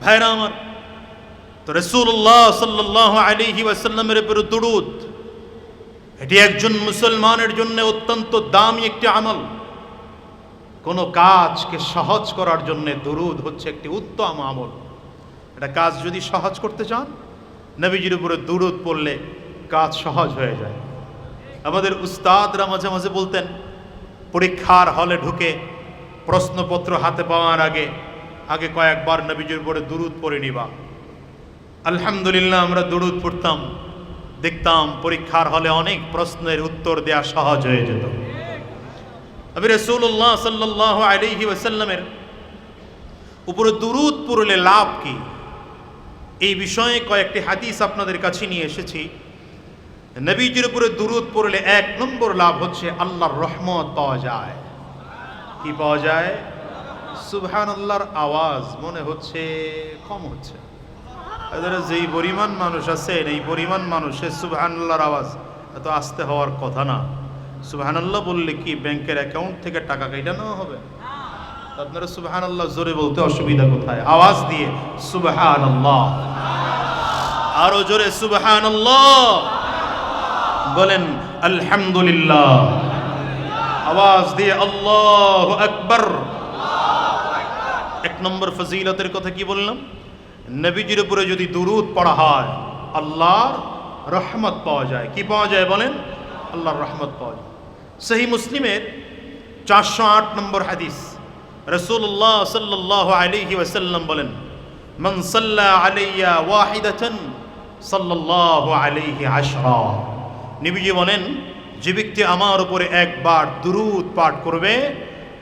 ভাইরা আমার, তো রাসূলুল্লাহ সাল্লাল্লাহু আলাইহি ওয়াসাল্লামের উপর দুরূদ, এটি একজন মুসলমানের জন্য অত্যন্ত দামি একটি আমল। কোন কাজকে সহজ করার জন্য দুরূদ হচ্ছে একটি উত্তম আমল। এটা কাজ যদি সহজ করতে চান, নবীজির উপরে দুরূদ পড়লে কাজ সহজ হয়ে যায়। আমাদের উস্তাদরা মাঝে মাঝে বলতেন, পরীক্ষার হলে ঢুকে প্রশ্নপত্র হাতে পাওয়ার আগে আগে কয়েকবার নবীজির উপরে দুরূদ পড়ে নিবা। আলহামদুলিল্লাহ, আমরা দুরূদ পড়তাম, দেখতাম পরীক্ষার হলে অনেক প্রশ্নের উত্তর দেওয়া সহজ হয়ে যেত। নবী রাসূলুল্লাহ সাল্লাল্লাহু আলাইহি ওয়াসাল্লামের উপরে দুরূদ পড়লে লাভ কি, এই বিষয়ে কয়েকটি হাদিস আপনাদের কাছে নিয়ে এসেছি। নবীজির উপরে দুরূদ পড়লে 1 নম্বর লাভ হচ্ছে আল্লাহর রহমত পাওয়া যায়। কি পাওয়া যায়? সুবহানাল্লাহর আওয়াজ মনে হচ্ছে কম হচ্ছে। যেই পরিমাণ মানুষ আছে, এই পরিমাণ মানুষের সুবহানাল্লাহর আওয়াজ এত আস্তে হওয়ার কথা না। সুবহানাল্লাহ বললে কি ব্যাংকের অ্যাকাউন্ট থেকে টাকা কেটে নেওয়া হবে? আপনারা সুবহানাল্লাহ জোরে বলতে অসুবিধা কোথায়? আওয়াজ দিয়ে সুবহানাল্লাহ, আরো জোরে সুবহানাল্লাহ বলেন। আলহামদুলিল্লাহ, আওয়াজ দিয়ে আল্লাহু আকবার। 1 নম্বর ফজিলতের কথা কি বললাম? নবীজির উপরে যদি দুরূদ পড়া হয়, আল্লাহর রহমত পাওয়া যায়। কি পাওয়া যায় বলেন? আল্লাহর রহমত পাওয়া যায়। সহিহ মুসলিমের 408 নম্বর হাদিস, রাসূলুল্লাহ সাল্লাল্লাহু আলাইহি ওয়াসাল্লাম বলেন, মান সাল্লা আলাইয়া ওয়াহিদাতান সাল্লাল্লাহু আলাইহি আশরা। নবীজি বলেন, যে ব্যক্তি আমার উপরে 1 বার দুরূদ পাঠ করবে,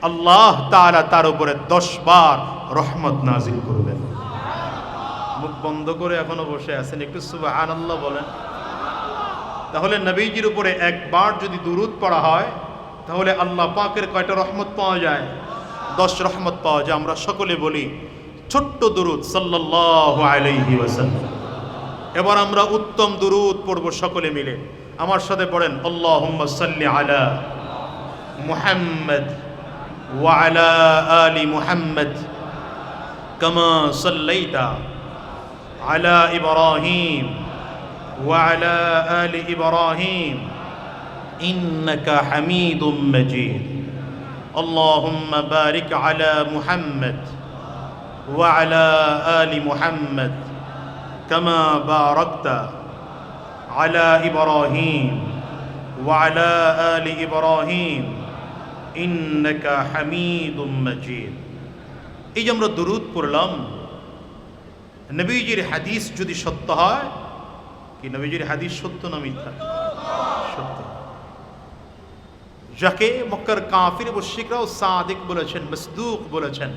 আল্লাহ তাআলা তার উপরে 10 বার রহমত নাজিল করবেন। মুখ বন্ধ করে এখনো বসে আছেন, একটু সুবহানাল্লাহ বলেন। তাহলে নবীজির উপরে 1 বার যদি দুরূদ পড়া হয়, তাহলে আল্লাহ পাকের কয়টা রহমত পাওয়া যায়? 10 রহমত পাওয়া যায়। আমরা সকলে বলি ছোট্ট দুরূদ সাল্লাল্লাহু আলাইহি ওয়াসাল্লাম। এবার আমরা উত্তম দুরূদ পড়ব সকলে মিলে। আমার সাথে পড়েন, আল্লাহুম্মা সাল্লি আলা মুহাম্মদ ওয়া আলা আলি মুহাম্মদ কামা সাল্লাইতা আলা ইব্রাহিম ওয়া আলা আলি ইব্রাহিম ইন্নাকা হামিদুম মাজিদ। اللهم بارك على محمد وعلى آل محمد كما باركت على إبراهيم وعلى آل إبراهيم إنك حميد مجيد। এই যে আমরা দুরূদ পড়লাম, নবীজির হাদিস যদি সত্য হয়, কি নবীজির হাদিস সত্য না মিথ্যা? সত্য। যাকে মক্কার কাফির মুশরিকরাও সাদিক বলেছেন, মাসদুক বলেছেন,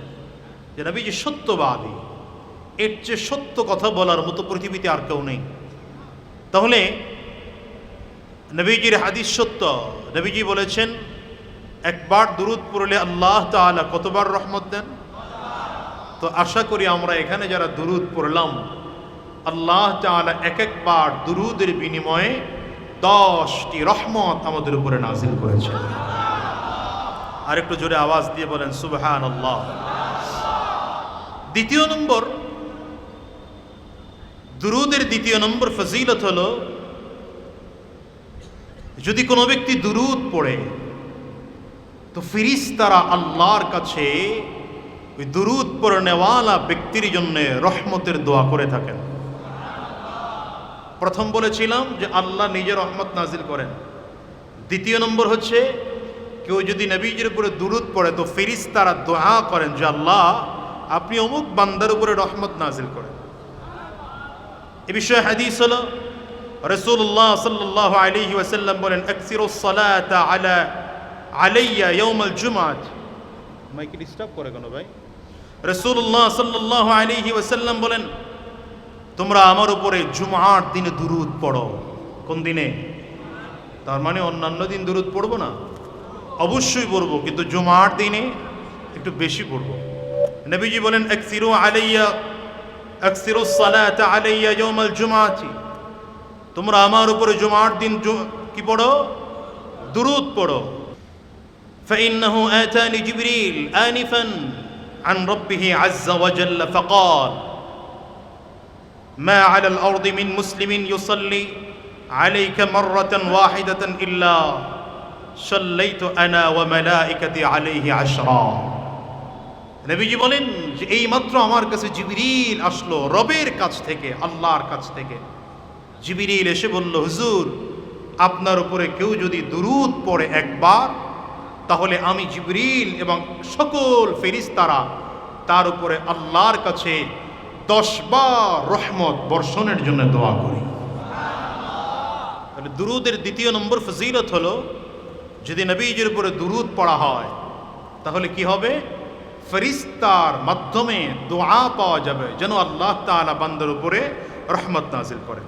যে নবীজি সত্যবাদী, এর চেয়ে সত্য কথা বলার মতো পৃথিবীতে আর কেউ নেই। তাহলে নবীজির হাদিস সত্য। নবীজি বলেছেন, 1 বার দুরূদ পড়লে আল্লাহ তাআলা কতবার রহমত দেন? তো আশা করি আমরা এখানে যারা দুরূদ পড়লাম, আল্লাহ তাআলা 1 বার দুরূদের বিনিময়ে 10টি রহমত আমাদের উপরে নাজিল করেছেন। আর একটু জোরে আওয়াজ দিয়ে বলেন সুবহানাল্লাহ। দ্বিতীয় নম্বর, দুরূদের দ্বিতীয় নম্বর ফজিলত হলো, যদি কোনো ব্যক্তি দুরূদ পড়ে, তো ফেরেশতারা আল্লাহর কাছে ওই দুরূদ পড়নেওয়ালা ব্যক্তির জন্য রহমতের দোয়া করে থাকেন। প্রথম বলেছিলাম যে আল্লাহ নিজে রহমত নাজিল করেন। দ্বিতীয় নম্বর হচ্ছে, কেউ যদি নবীজির উপরে দুরূদ পড়ে, তো ফেরেশতারা দোয়া করেন যে আল্লাহ আপনি অমুক বান্দার উপরে রহমত নাজিল করেন। এ বিষয়ে হাদিস হলো, রাসূলুল্লাহ সাল্লাল্লাহু আলাইহি ওয়াসাল্লাম বলেন, আকসিরুস সালাতা আলাইয়া ইয়াউমাল জুমআহ। মাইকে ডিস্টার্ব করে কেন ভাই? রাসূলুল্লাহ সাল্লাল্লাহু আলাইহি ওয়াসাল্লাম বলেন, তোমরা আমার উপরে জুমআর দিনে দুরূদ পড়ো। কোন দিনে? তার মানে অন্যান্য দিন দুরূদ পড়বো না? অবশ্যই পড়বো, কিন্তু জুমআর দিনে একটু বেশি পড়বো। নবীজি বলেন, আকসিরুস সালাতা আলাইয়া ইয়াউমাল জুমআতি। তোমরা আমার উপরে জুমআর দিন কি পড়ো? দুরূদ পড়ো। فإنه آتاني جبريل آنفا عن ربه عز وجل فقال মা আলাল আরদি মিন মুসলিমিন ইউসাল্লি আলাইকা মাররাতান ওয়াহিদাতান ইল্লা সাল্লাইতু আনা ওয়া মালাইকাতি আলাইহি আশরা। নবীজি বলেন যে এই মাত্র আমার কাছে জিবরিল আসলো রবের কাছ থেকে, আল্লাহর কাছ থেকে। জিবরিল এসে বলল, হুজুর আপনার উপরে কেউ যদি দুরূদ পড়ে একবার, তাহলে আমি জিবরিল এবং সকল ফেরেশতারা তার উপরে আল্লাহর কাছে 10 বার রহমত বর্ষণের জন্য দোয়া করি। তাহলে দুরূদের দ্বিতীয় নম্বর ফজিলত হলো, যদি নবীজির উপরে দুরূদ পড়া হয় তাহলে কি হবে? ফেরেশতার মাধ্যমে দোয়া পাওয়া যাবে যেন আল্লাহ তাআলা বান্দার উপরে রহমত নাজিল করে।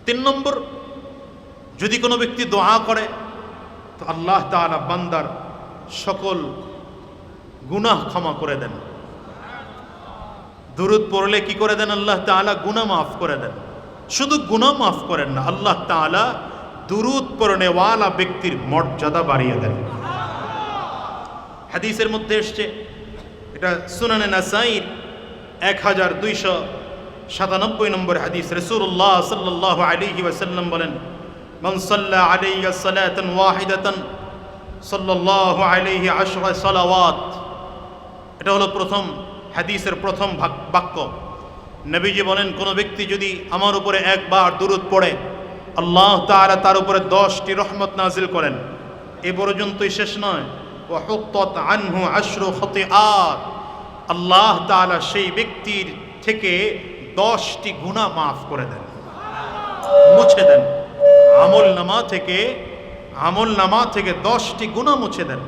3 নম্বর, যদি কোনো ব্যক্তি দোয়া করে তো আল্লাহ তাআলা বান্দার সকল গুনাহ ক্ষমা করে দেন। দুরূদ পড়লে কি করে দেন? আল্লাহ তাআলা গুনাহ মাফ করে দেন। শুধু গুনাহ মাফ করেন না, আল্লাহ তাআলা দুরূদ পড়নেওয়ালা ব্যক্তির মর্যাদা বাড়িয়ে দেন। হাদিসের মধ্যে এসছে, এটা সুনানে নাসাঈর 1297 নম্বর হাদিস। রাসূলুল্লাহ সাল্লাল্লাহু আলাইহি ওয়াসাল্লাম বলেন, মান সাল্লা আলাইয়া সালাতান ওয়াহিদাতান সাল্লাল্লাহু আলাইহি 10 সালাওয়াত। এটা হলো প্রথম হাদিসের প্রথম বাক্য। নবীজি বলেন, কোনো ব্যক্তি যদি আমার উপরে একবার দুরূদ পড়ে, আল্লাহ তাআলা তার উপরে 10টি রহমত নাজিল করেন। এ পর্যন্তই শেষ নয়, ওয়া হুত্তাত আনহু 10 খতিআত। আল্লাহ তাআলা সেই ব্যক্তির থেকে 10টি গুনাহ মাফ করে দেন, মুছে দেন। আমল নামা থেকে 10টি গুনাহ মুছে দেন।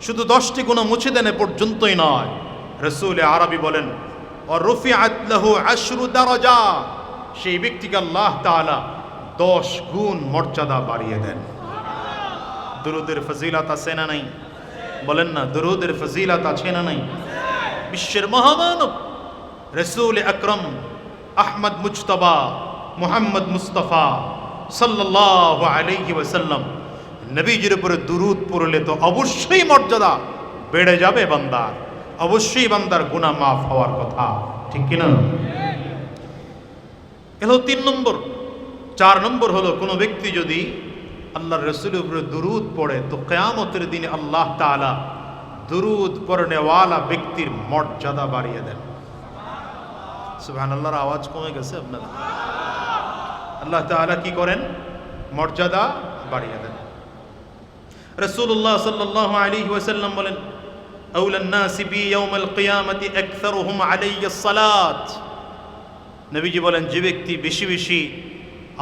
শুধু 10টি গুনাহ মুছে দেন এ পর্যন্তই নয়, রাসূল আরবি বলেন, ওয়া রুফিআত লাহু 10 দারাজাত। সেই ব্যক্তিকে আল্লাহ তাআলা 10 গুণ মর্যাদা বাড়িয়ে দেন। দুরূদের ফজিলত আছে না নাই? বলেন না, দুরূদের ফজিলত আছে না নাই? বিশ্বের মহামানব রাসূল আকরাম আহমদ মুজতবা মুহাম্মদ মুস্তাফা সাল্লাল্লাহু আলাইহি ওয়াসাল্লাম নবীজির উপরে দুরূদ পড়লে তো অবশ্যই মর্যাদা বেড়ে যাবে বান্দার, অবশ্যই বান্দার গুনাহ মাফ হওয়ার কথা, ঠিক কিনা? এলো 3 নম্বর। 4 নম্বর হলো, কোনো ব্যক্তি যদি আল্লাহর রাসূলের উপরে দুরূদ পড়ে তো কিয়ামতের দিনে আল্লাহ তাআলা দুরূদ পড়নেওয়ালা ব্যক্তির মর্যাদা বাড়িয়ে দেন। সুবহানাল্লাহর আওয়াজ কমে গেছে আপনার? আল্লাহ তাআলা কি করেন? মর্যাদা বাড়িয়ে দেন। রাসূলুল্লাহ সাল্লাল্লাহু আলাইহি ওয়াসাল্লাম বলেন, আউলান নাসি বি ইয়াউমাল কিয়ামাতি আকসারুহুম আলাইয়া সালাত। নবীজি বলেন, যে ব্যক্তি বেশি বেশি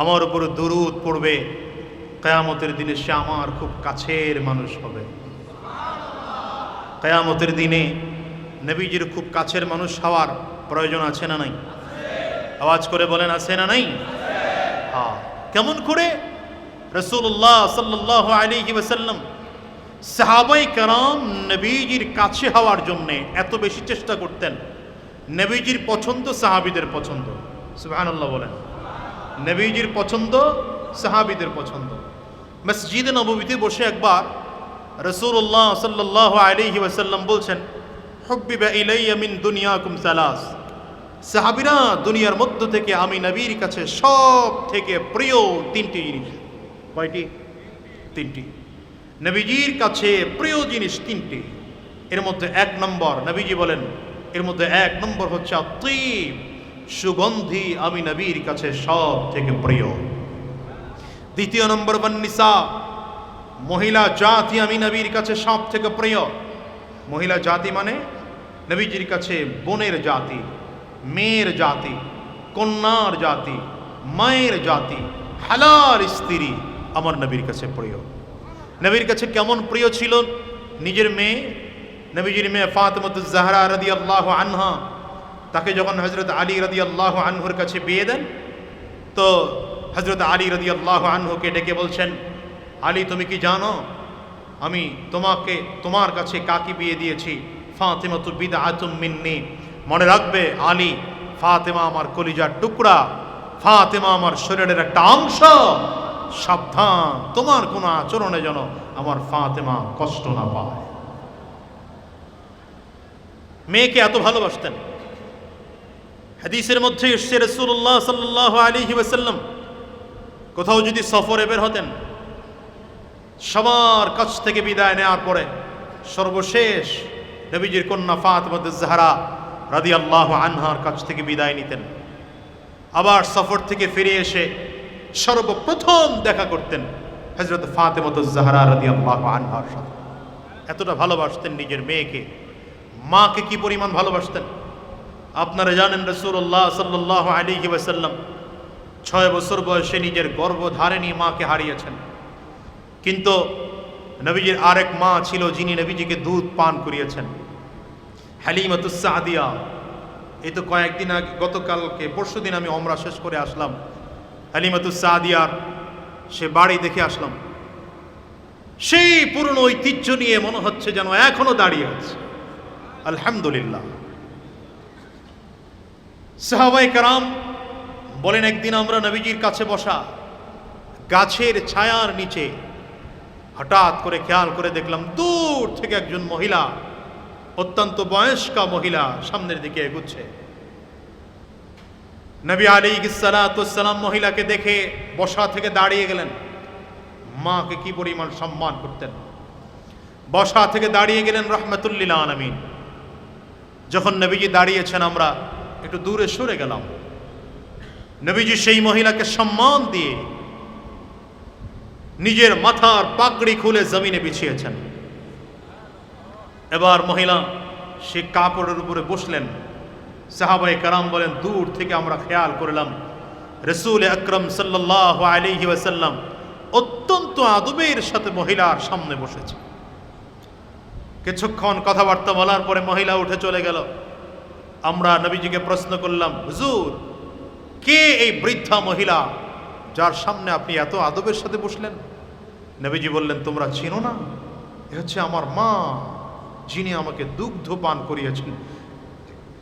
আমার উপরে দুরূদ পড়বে, কিয়ামতের দিনে সে আমার খুব কাছের মানুষ হবে। কিয়ামতের দিনে নবীজির খুব কাছের মানুষ হওয়ার প্রয়োজন আছে না নাই? আওয়াজ করে বলেন, আছে না নাই? হ্যাঁ। কেমন করে? রাসূলুল্লাহ সাল্লাল্লাহু আলাইহি ওয়াসাল্লাম সাহাবায়ে কেরাম নবীজির কাছে হওয়ার জন্য এত বেশি চেষ্টা করতেন। নবীজির পছন্দ সাহাবীদের পছন্দ। সুবহানাল্লাহ বলেন। নবীজির পছন্দ সাহাবীদের পছন্দ। মসজিদে নববীতে বসে একবার রাসূলুল্লাহ সাল্লাল্লাহু আলাইহি ওয়াসাল্লাম বলছেন, হুব্বিবা ইলাইয়া মিন দুনিয়াকুম সালাস। সাহাবীরা, দুনিয়ার মধ্য থেকে আমি নবীর কাছে সব থেকে প্রিয় 3টি জিনিস। কয়টি? 3টি। নবীজির কাছে প্রিয় জিনিস 3টি। এর মধ্যে 1 নম্বর, নবীজি বলেন, এর মধ্যে 1 নম্বর হচ্ছে আত্মীব, সুগন্ধি আমি নবীর কাছে সব থেকে প্রিয়। 2 নম্বর বন্নিসা, মহিলা জাতি আমি নবীর কাছে সব থেকে প্রিয়। মহিলা জাতি মানে নবীজির কাছে বোনের জাতি, মেয়ের জাতি, কন্যার জাতি, মায়ের জাতি, হালাল স্ত্রী আমার নবীর কাছে প্রিয়। নবীর কাছে কেমন প্রিয় ছিল? নিজের মেয়ে, নবীজির মেয়ে ফাতেমাতুজ জাহরা রাদিয়াল্লাহু আনহা, তাকে যখন হযরত আলী রাদিয়াল্লাহু আনহুর কাছে বিয়ে দেন, তো হযরত আলী রাদিয়াল্লাহু আনহুকে ডেকে বলছেন, আলী তুমি কি জানো আমি তোমার কাছে কাকে বিয়ে দিয়েছি? ফাতেমাতু বিদআতুম মিন্নি। মনে রাখবে আলী, ফাতেমা আমার কলিজার টুকরা, ফাতেমা আমার শরীরের একটা অংশ। সাবধান, তোমার কোনো আচরণে যেন আমার ফাতেমা কষ্ট না পায়। মেয়েকে এত ভালোবাসতেন। হাদিসের মধ্যে এসেছে রাসূলুল্লাহ সাল্লাল্লাহু আলাইহি ওয়াসাল্লাম কোথাও যদি সফরে বের হতেন, সবার কাছ থেকে বিদায় নেওয়ার পরে সর্বশেষ নবীজির কন্যা ফাতিমাতুজ জাহরা রাদিয়াল্লাহু আনহার কাছ থেকে বিদায় নিতেন। আবার সফর থেকে ফিরে এসে সর্বপ্রথম দেখা করতেন হযরত ফাতিমাতুজ জাহরা রাদিয়াল্লাহু আনহার সাথে। এতটা ভালোবাসতেন নিজের মেয়েকে, মাকে কি পরিমাণ ভালোবাসতেন আপনারা জানেন। রাসূলুল্লাহ সাল্লাল্লাহু আলাইহি ওয়াসাল্লাম 6 বছর বয়সে নিজের গর্ভধারিণী মাকে হারিয়েছেন, কিন্তু নবীজির আরেক মা ছিল যিনি নবীজিকে দুধ পান করিয়েছেন, হালিমাতুস সাদিয়া। এই তো কয়েকদিন আগে, গতকালকে পরশুদিন আমি ওমরা শেষ করে আসলাম, হালিমাতুস সাদিয়ার সে বাড়ি দেখে আসলাম। সেই পুরনো ঐতিহ্য নিয়ে মনে হচ্ছে যেন এখনো দাঁড়িয়ে আছে। আলহামদুলিল্লাহ। সাহাবায়ে কেরাম বলেন, একদিন আমরা নবীজির কাছে বসা গাছের ছায়ার নিচে হঠাৎ করে খেয়াল করে দেখলাম দূর থেকে একজন মহিলা, অত্যন্ত বয়স্কা মহিলা সামনের দিকে এগুচ্ছে। নবী আলাইহিস সালাতু ওয়াস সালাম মহিলাকে দেখে বসা থেকে দাঁড়িয়ে গেলেন। মাকে কি পরিমাণ সম্মান করতেন, বসা থেকে দাঁড়িয়ে গেলেন রাহমাতুল লিল আলামিন। যখন নবীজি দাঁড়িয়েছেন আমরা একটু দূরে সরে গেলাম। নবীজি সেই মহিলাকে সম্মান দিয়ে নিজের মাথার পাগড়ি খুলে জমিনে বিছিয়েছেন। এবার মহিলা সে কাপড়ের উপরে বসলেন। সাহাবায়ে কেরাম বলেন, দূর থেকে আমরা খেয়াল করলাম রাসূল আকরাম সাল্লাল্লাহু আলাইহি ওয়াসাল্লাম অত্যন্ত আদবের সাথে মহিলার সামনে বসেছে। কিছুক্ষণ কথাবার্তা বলার পরে মহিলা উঠে চলে গেল। আমরা নবীজিকে প্রশ্ন করলাম, হুজুর, কে এই বৃদ্ধা মহিলা যার সামনে আপনি এত আদবের সাথে বসলেন? নবীজি বললেন, তোমরা চিনো না? এ হচ্ছে আমার মা, যিনি আমাকে দুগ্ধ পান করিয়েছেন।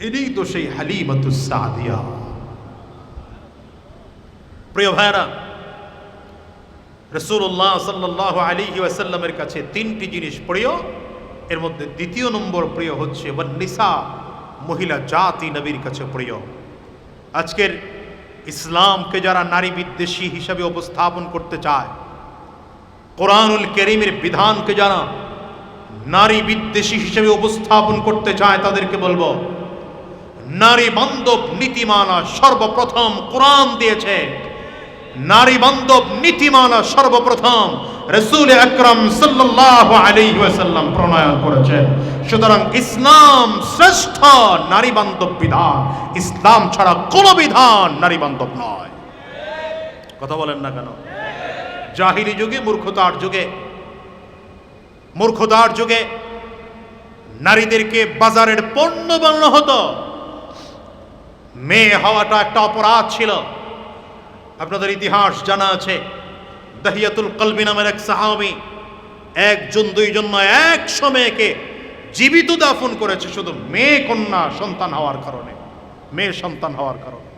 এটাই তো সেই হালিমাতুস সাদিয়া। প্রিয় ভাইরা, রাসূলুল্লাহ সাল্লাল্লাহু আলাইহি ওয়াসাল্লামের কাছে 3টি জিনিস প্রিয়, এর মধ্যে দ্বিতীয় নম্বর প্রিয় হচ্ছে ওয়ান্নিসা, মহিলা জাতি নবীর কাছে প্রিয়। আজকের ইসলামকে যারা নারী বিদ্বেষী হিসাবে উপস্থাপন করতে চায়, কোরআনুল কারীমের বিধানকে যারা নারী বিদ্বেষী হিসেবে উপস্থাপন করতে চায়, তাদেরকে বলবো, নারী বান্ধব নীতিমালা সর্বপ্রথম কোরআন দিয়েছে। নারী বান্ধব নীতিমালা সর্বপ্রথম রাসূল আকরাম সাল্লাল্লাহু আলাইহি ওয়াসাল্লাম প্রণয়ন করেছেন। সুতরাং ইসলাম শ্রেষ্ঠ নারী বান্ধব বিধান। ইসলাম ছাড়া কোনো বিধান নারী বান্ধব নয়। কথা বলেন না কেন? জাহিলি যুগে, মূর্খতার যুগে নারীদেরকে বাজারের পণ্য বানানো হতো। মেয়ে হওয়াটা একটা অপরাধ ছিল। আপনাদের ইতিহাস জানা আছে, দাহিয়াতুল কলবি নামের এক সাহাবী 1 জন 2 জন নয় 100 মেয়েকে জীবিত দাফন করেছে শুধু মেয়ে কন্যা সন্তান হওয়ার কারণে, মেয়ে সন্তান হওয়ার কারণে।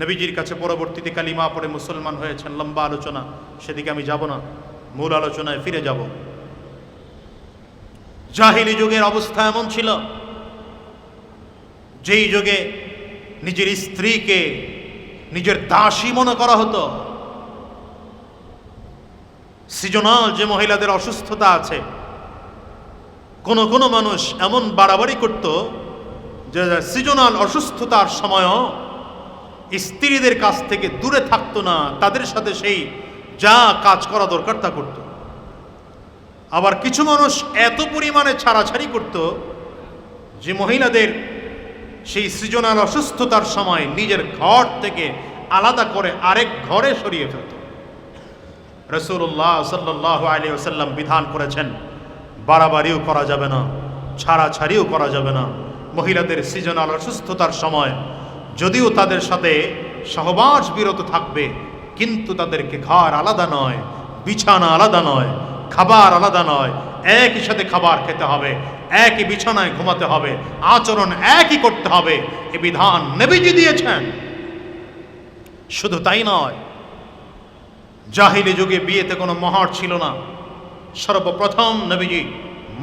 নবীজির কাছে পরবর্তীতে কালিমা পড়ে মুসলমান হয়েছেন। লম্বা আলোচনা, সেদিকে আমি যাব না, মূল আলোচনায় ফিরে যাব। জাহিলি যুগের অবস্থা এমন ছিল, যেই যুগে নিজের স্ত্রীকে নিজের দাসী মনে করা হতো। সিজনাল যে মহিলাদের অসুস্থতা আছে, কোন কোন মানুষ এমন বাড়াবাড়ি করত যে সিজনাল অসুস্থতার সময়ও স্ত্রীদের কাছ থেকে দূরে থাকতো না, তাদের সাথে সেই যা কাজ করা দরকার তা করত। আবার কিছু মানুষ এত পরিমাণে ছাড়াছাড়ি করত যে মহিলাদের সেই সৃজনাল অসুস্থতার সময় নিজের ঘর থেকে আলাদা করে আরেক ঘরে সরিয়ে ফেলত। রাসূলুল্লাহ সাল্লাল্লাহু আলাইহি ওয়াসাল্লাম বিধান করেছেন, বাড়াবাড়িও করা যাবে না, ছাড়াছাড়িও করা যাবে না। মহিলাদের সৃজনাল অসুস্থতার সময় যদিও তাদের সাথে সহবাস বিরত থাকবে, কিন্তু তাদেরকে ঘর আলাদা নয়, বিছানা আলাদা নয়, খাবার আলাদা নয়, একই সাথে খাবার খেতে হবে, একই বিছানায় ঘুমাতে হবে, আচরণ একই করতে হবে। এ বিধান নবীজি দিয়েছেন। শুধু তাই নয়, জাহিলি যুগে বিয়েতে কোনো মোহর ছিল না। সর্বপ্রথম নবীজি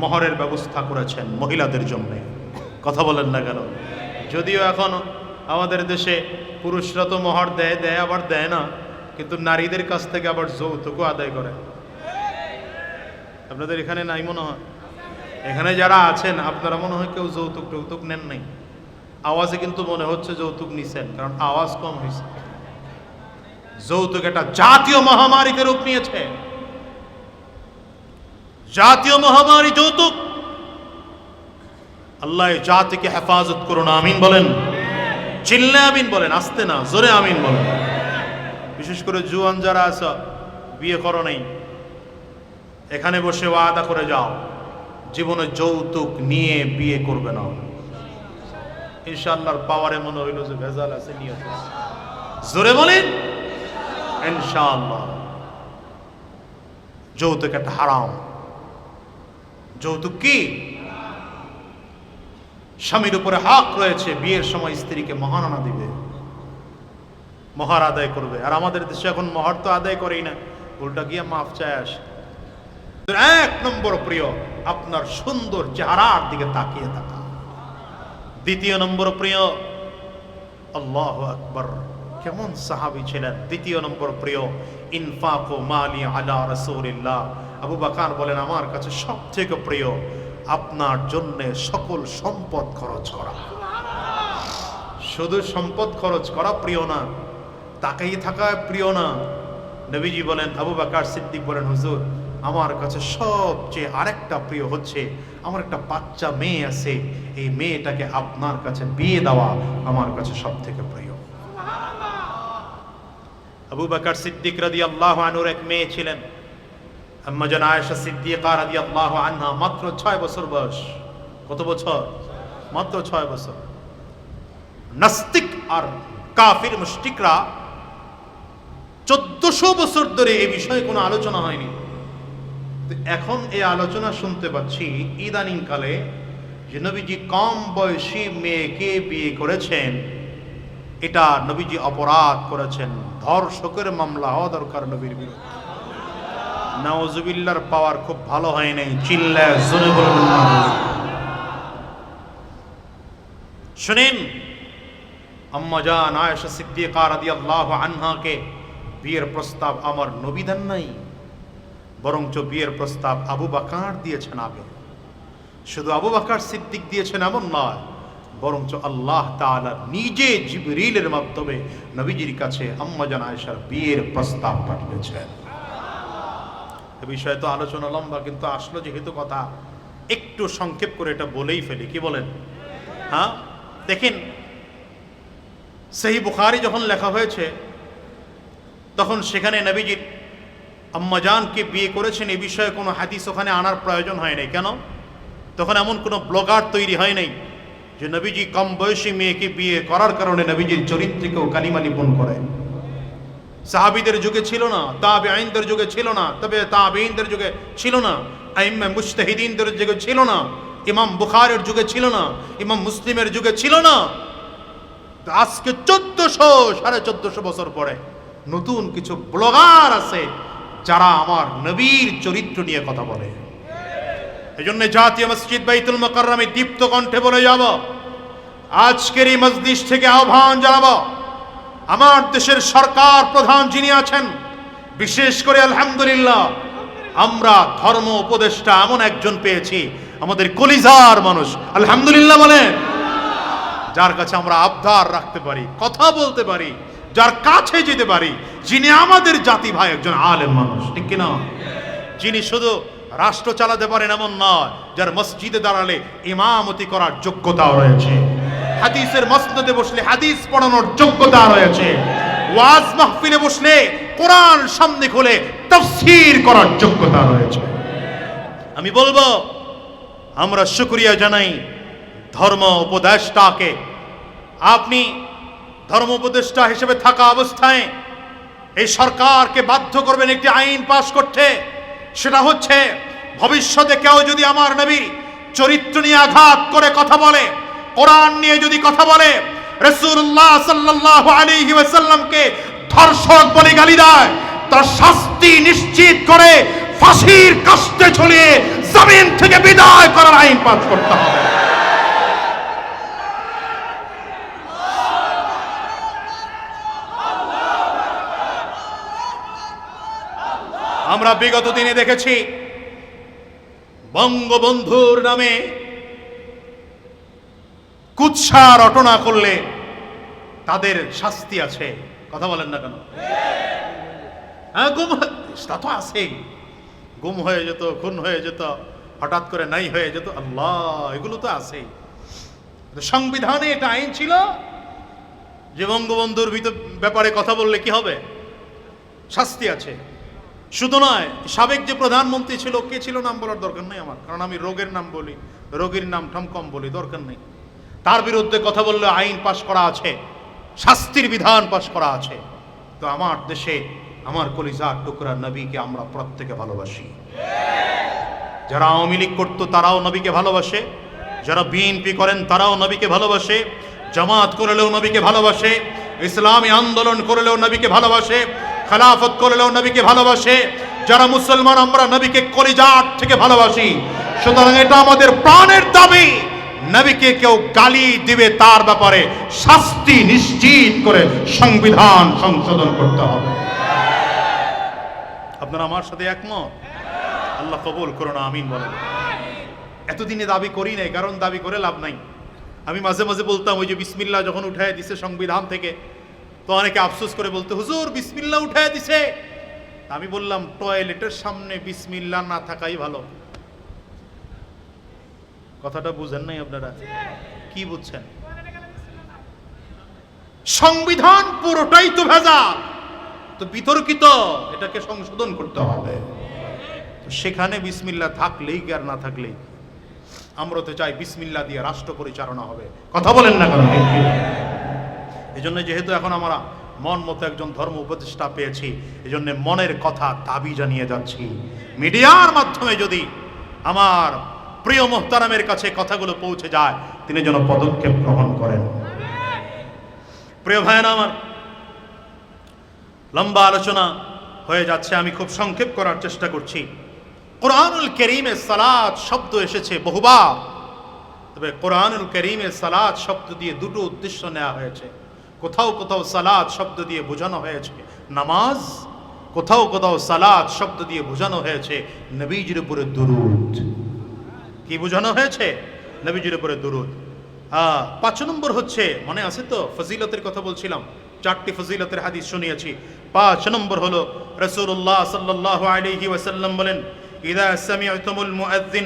মোহরের ব্যবস্থা করেছেন মহিলাদের জন্য। কথা বলেন না কেন? যদিও এখন আমাদের দেশে পুরুষরা তো মোহর দেয় দেয় আবার দেয় না, কিন্তু নারীদের কাছ থেকে আবার যৌতুকও আদায় করে। আপনাদের এখানে নাই মনে হয়? এখানে যারা আছেন আপনারা মনে হয় কেউ যৌতুক টৌতুক নেন নাই। আওয়াজে কিন্তু মনে হচ্ছে যৌতুক নিছেন, কারণ আওয়াজ কম হয়েছে। যৌতুক একটা জাতীয় মহামারীতে রূপ নিয়েছে, জাতীয় মহামারী যৌতুক। আল্লাহ জাতিকে হেফাজত করুন, আমিন বলেন। চিল্লে আমিন বলেন, আস্তে না, জোরে আমিন বলেন। বিশেষ করে জুয়ান যারা আছো, বিয়ে করো নাই, এখানে বসে ওয়াদা করে যাও জীবনে যৌতুক নিয়ে বিয়ে করবে না। ইনশাআল্লাহর পাওয়ারে মনে হইল যে ভেজাল আছে, নিয়ত আছে। জোরে বলেন ইনশাআল্লাহ। যৌতুক একটা হারাম। যৌতুক কি? স্বামীর উপরে হক রয়েছে, বিয়ের সময় স্ত্রীকে মহারণা দিবে, মহার আদায় করবে। আর আমাদের দেশে এখন মহার তো আদায় করেই না, উল্টা গিয়ে মাফ চায় আসে। এক নম্বর প্রিয় আপনার সুন্দর চেহারার দিকে তাকিয়ে থাকা। দ্বিতীয় নম্বর প্রিয় আল্লাহু আকবার, কেমন সাহাবী ছিলেন। দ্বিতীয় নম্বর প্রিয় ইনফাকু মালি আলা রাসূলিল্লাহ। আবু বকর বলেন আমার কাছে সবথেকে প্রিয় আপনার জন্য সকল সম্পদ খরচ করা। শুধু সম্পদ খরচ করা প্রিয় না, তাকাই থাকা প্রিয় না। নবীজি বলেন, আবু বকর সিদ্দিক বলেন, হুজুর আমার কাছে সবচেয়ে আরেকটা প্রিয় হচ্ছে আমার একটা বাচ্চা মেয়ে আছে, এই মেয়েটাকে আপনার কাছে বিয়ে দেওয়া আমার কাছে সব থেকে প্রিয়। আবু বকর সিদ্দিক রাদিয়াল্লাহু আনহুর এক মেয়ে ছিলেন, আম্মা জান আয়েশা সিদ্দিকা রাদিয়াল্লাহু আনহা। মাত্র 6 বছর বয়স। কত বছর? মাত্র 6 বছর। নাস্তিক আর কাফির মুশরিকরা 1400 বছর ধরে এই বিষয়ে কোনো আলোচনা হয়নি। এখন এই আলোচনা শুনতে পাচ্ছি ইদানিং কালে যে নবীজি কম বয়সী মেয়েকে বিয়ে করেছেন, এটা নবীজি অপরাধ করেছেন, ধর্ষকের মামলা হওয়া দরকার নবীর বিরুদ্ধে। নাউজুবিল্লাহর পাওয়ার খুব ভালো হয় নাই, চিল্লায় জোরে বলুন না। শুনেন, আম্মা জান আয়েশা সিদ্দিকা রাদিয়াল্লাহু আনহাকে বিয়ের প্রস্তাব আমার নবী দেন নাই, বরঞ্চ বিয়ের প্রস্তাব আবু বকর দিয়েছেন আগে। শুধু আবু বকর সিদ্দিক দিয়েছেন এমন নয়, বরঞ্চ আল্লাহ তাআলা নিজে জিবরিলের মাধ্যমে নবীজির কাছে আম্মা জান আয়েশার বিয়ের প্রস্তাব পাঠিয়েছেন। এ বিষয়ে তো আলোচনা লম্বা, কিন্তু আসলো যেহেতু কথা একটু সংক্ষেপ করে এটা বলেই ফেলি। কি বলেন? হ্যাঁ, দেখেন সহিহ বুখারী যখন লেখা হয়েছে তখন সেখানে নবীজির আম্মাজানকে বিয়ে করেছেন এই বিষয়ে কোনো হাদিস ওখানে আনার প্রয়োজন হয় নাই। কেন? তখন এমন কোনো ব্লগার তৈরি হয় নাই যে নবীজি কম বয়সী মেয়েকে বিয়ে করার কারণে নবীজির চরিত্রকেও কালিমা নিপুণ করে। সাহাবীদের যুগে ছিল না, তাবেঈনদের যুগে ছিল না, তবে তাবেঈনদের যুগে ছিল না, আইম্মা মুজতাহিদিনদের যুগে ছিল না, ইমাম বুখারীর যুগে ছিল না, ইমাম মুসলিমের যুগে ছিল না। আজকে 1400-1450 বছর পরে নতুন কিছু ব্লগার আছে যারা আমার নবীর চরিত্র নিয়ে কথা বলে। এজন্য জাতীয় মসজিদ বাইতুল মুকাররমে দীপ্ত কণ্ঠে বলে যাব, আজকের এই মজলিস থেকে আহ্বান জানাবো, আমার দেশের সরকার প্রধান যিনি আছেন, বিশেষ করে আলহামদুলিল্লাহ আমরা ধর্ম উপদেষ্টা এমন একজন পেয়েছি, আমাদের কলিজার মানুষ, আলহামদুলিল্লাহ বলেন, যার কাছে আমরা আবদার রাখতে পারি, কথা বলতে পারি, যার কাছে যেতে পারি, যিনি আমাদের জাতি ভাই একজন আলেম মানুষ, ঠিক কিনা? যিনি শুধু রাষ্ট্র চালাতে পারেন এমন নয়, যার মসজিদে দাঁড়ালে ইমামতি করার যোগ্যতাও রয়েছে, হাদিসের মসনদে বসলে হাদিস পড়ানোর যোগ্যতা রয়েছে, ওয়াজ মাহফিলে বসলে কোরআন সামনে খুলে তাফসীর করার যোগ্যতা রয়েছে। আমি বলবো আমরা শুকরিয়া জানাই ধর্ম উপদেষ্টাকে। আপনি ধর্ম উপদেষ্টা হিসেবে থাকা অবস্থায় এই সরকারকে বাধ্য করবেন একটি আইন পাশ করতে, সেটা হচ্ছে ভবিষ্যতে কেউ যদি আমার নবীর চরিত্র নিয়ে আঘাত করে কথা বলে, কোরআন নিয়ে যদি কথা বলে, রাসূলুল্লাহ সাল্লাল্লাহু আলাইহি ওয়াসাল্লামকে ধর্ষক বলে গালি দেয়, তার শাস্তি নিশ্চিত করে ফাঁসির কাস্তে ঝুলিয়ে জমিন থেকে বিদায় করার আইন পাস করতে হবে। আমরা বিগত দিনে দেখেছি বঙ্গবন্ধুর নামে কুৎসা রটনা করলে তাদের শাস্তি আছে। কথা বলেন না কেন? হ্যাঁ, তা তো আছেই। গুম হয়ে যেত, খুন হয়ে যেত, হঠাৎ করে নাই হয়ে যেত, আল্লাহ, এগুলো তো আছেই। সংবিধানে এটা আইন ছিল যে বঙ্গবন্ধুর ব্যাপারে কথা বললে কি হবে, শাস্তি আছে। শুধু নয়, সাবেক যে প্রধানমন্ত্রী ছিল, কে ছিল নাম বলার দরকার নেই আমার, কারণ আমি রোগের নাম বলি, রোগীর নাম কম বলি, দরকার নেই। তার বিরুদ্ধে কথা বললে আইন পাশ করা আছে, শাস্তির বিধান পাশ করা আছে। তো আমার দেশে আমার কলিজার টুকরা নবীকে আমরা প্রত্যেকে ভালোবাসি। যারা আওয়ামী লীগ করতো তারাও নবীকে ভালোবাসে, যারা বিএনপি করেন তারাও নবীকে ভালোবাসে, জামাত করলেও নবীকে ভালোবাসে, ইসলামী আন্দোলন করলেও নবীকে ভালোবাসে, খেলাফত করলেও নবীকে ভালোবাসে। যারা মুসলমান আমরা নবীকে কলিজার থেকে ভালোবাসি। সুতরাং এটা আমাদের প্রাণের দাবি, নবীকে কেউ গালি দিবে তার ব্যাপারে শাস্তি নিশ্চিত করে সংবিধান সংশোধন করতে হবে। আপনারা আমার সাথে একমত? আল্লাহ কবুল করুন, আমিন বলেন। এতদিনে দাবি করি নাই, কারণ দাবি করে লাভ নাই। আমি মাঝে মাঝে বলতাম, ওই যে বিসমিল্লাহ যখন উঠায় দিছে সংবিধান থেকে, তো অনেকে আফসোস করে বলতে, হুজুর বিসমিল্লাহ উঠায় দিছে। আমি বললাম, টয়লেটের সামনে বিসমিল্লাহ না থাকাই ভালো। কথাটা বুঝেন নাই আপনারা? কি বুঝছেন? সংবিধান পুরোটাই তো ভেজাল, তো বিতর্কিত, এটাকে সংশোধন করতে হবে। সেখানে বিসমিল্লাহ থাকলেই কি আর না থাকলেই, আমরা তো চাই বিসমিল্লাহ দিয়ে রাষ্ট্র পরিচালনা হবে। কথা বলেন না কেন? এই জন্য যেহেতু এখন আমরা মন মতো একজন ধর্ম উপদেষ্টা পেয়েছি, এই জন্য মনের কথা দাবি জানিয়ে যাচ্ছি। মিডিয়ার মাধ্যমে যদি আমার প্রিয় মুহতারামের কাছে কথাগুলো পৌঁছে যায়, তিনি যেন পদক্ষেপ গ্রহণ করেন। প্রিয় ভাইয়েরা আমার, লম্বা আলোচনা হয়ে যাচ্ছে, আমি খুব সংক্ষেপ করার চেষ্টা করছি। কোরআনুল কারীমে সালাত শব্দ এসেছে বহুবার, তবে কোরআনুল কারীমে সালাত শব্দ দিয়ে দুটো উদ্দেশ্য নেওয়া হয়েছে। কোথাও কোথাও সালাত শব্দ দিয়ে বোঝানো হয়েছে নামাজ, কোথাও কোথাও সালাত শব্দ দিয়ে বোঝানো হয়েছে নবীজির উপরে দুরূদ। কি বোঝানো হয়েছে? নবীজির উপরে দুরূদ। 5 নম্বর হচ্ছে, মনে আছে তো ফজিলতের কথা বলছিলাম, 4টি ফজিলতের হাদিস শুনিয়েছি। 5 নম্বর হলো রাসূলুল্লাহ সাল্লাল্লাহু আলাইহি ওয়াসাল্লাম বলেন, ইযা সামি'তুমুল মুআযযিন,